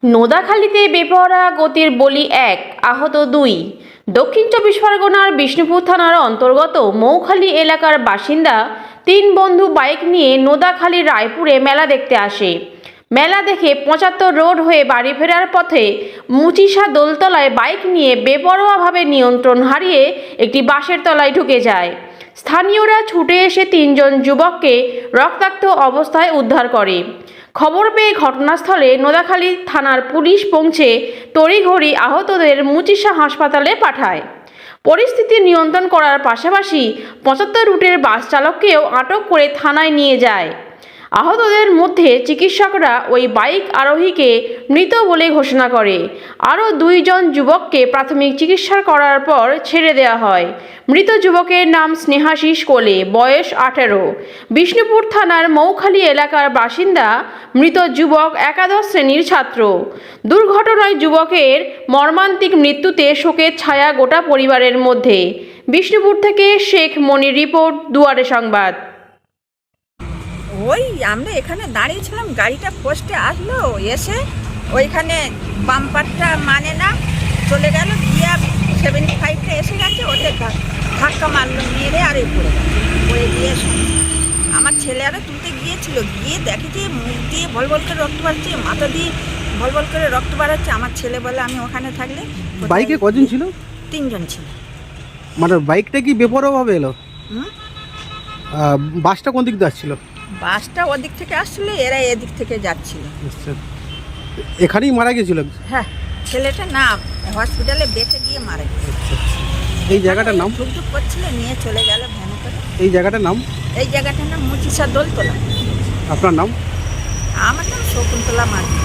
নোদাখালীতে বেপরোয়া গতির বলি এক, আহত দুই। দক্ষিণ চব্বিশ পরগনার বিষ্ণুপুর থানার অন্তর্গত মৌখালী এলাকার বাসিন্দা তিন বন্ধু বাইক নিয়ে নোদাখালী রায়পুরে মেলা দেখতে আসে। মেলা দেখে ৭৫ রোড হয়ে বাড়ি ফেরার পথে মুচিসা দোলতলায় বাইক নিয়ে বেপরোয়াভাবে নিয়ন্ত্রণ হারিয়ে একটি বাসের তলায় ঢুকে যায়। স্থানীয়রা ছুটে এসে তিনজন যুবককে রক্তাক্ত অবস্থায় উদ্ধার করে। খবর পেয়ে ঘটনাস্থলে নোদাখালী থানার পুলিশ পৌঁছে তড়িঘড়ি আহতদের মুচিসা হাসপাতালে পাঠায়। পরিস্থিতি নিয়ন্ত্রণ করার পাশাপাশি ৭৫ রুটের বাস চালককেও আটক করে থানায় নিয়ে যায়। আহতদের মধ্যে চিকিৎসকরা ওই বাইক আরোহীকে মৃত বলে ঘোষণা করে। আরও দুইজন যুবককে প্রাথমিক চিকিৎসা করার পর ছেড়ে দেওয়া হয়। মৃত যুবকের নাম স্নেহাশিস কোলে, বয়স ১৮, বিষ্ণুপুর থানার মৌখালী এলাকার বাসিন্দা। মৃত যুবক একাদশ শ্রেণীর ছাত্র। দুর্ঘটনায় যুবকের মর্মান্তিক মৃত্যুতে শোকের ছায়া গোটা পরিবারের মধ্যে। বিষ্ণুপুর থেকে শেখ মনির রিপোর্ট, দুয়ারে সংবাদ। ওই আমরা এখানে দাঁড়িয়েছিলাম, গাড়িটা পোস্টে আসলো, এসে ওইখানে বাম্পারটা মানে না চলে গেল, গিয়ে 75টা এসে গেছে, ওতে ধাক্কা মারলো, মেরে আর পড়ে গিয়ে আমার ছেলে আরও তুলতে গিয়েছিল, গিয়ে দেখেছি মুখ দিয়ে ভলভল করে রক্ত বাড়ছে, মাথা দিয়ে ভলভল করে রক্ত বাড়াচ্ছে। আমার ছেলে বলে আমি ওখানে থাকলে। বাইকে কজন ছিল? তিনজন ছিল। মানে বাইকটা কি বেপরোয়াভাবে এলো? বাসটা কোন দিক দিয়ে আসছিল? বাসটা ওদিক থেকে আসছিল, এরা এদিক থেকে যাচ্ছিল। এখানেই মারা গেছিল? হ্যাঁ, ছেলেটা না হসপিটালে বেঁচে গিয়ে মারা গেছে। এই জায়গাটার নাম? ঠুকঠুক করছিল, নিয়ে চলে গেল ভ্যানে করে। এই জায়গাটার নাম? এই জায়গাটার নাম মুচিসা দোলতলা। আপনার নাম? আমার নাম শকুন্তলা মাঝি।